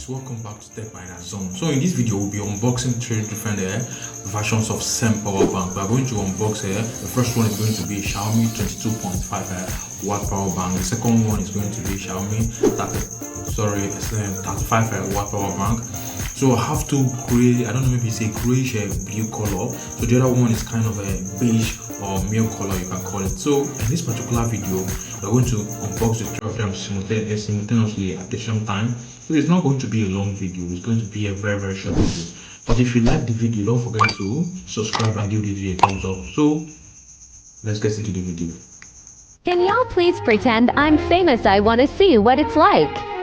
guys, welcome back to Tech Miner Zone. So in this video we'll be unboxing three different versions of same power bank. We are going to unbox the first one is going to be Xiaomi 22.5 watt power bank. The second one is going to be Xiaomi 35 watt power bank. So I have to create, I don't know, maybe it's a grayish blue color. So the other one is kind of a beige or milk color, you can call it. So in this particular video we're going to unbox the three of them simultaneously at the same time. So it's not going to be a long video, it's going to be a very short video. But if you like the video, don't forget to subscribe and give the video a thumbs up. So let's get into the video. Can y'all please pretend I'm famous? I want to see what it's like.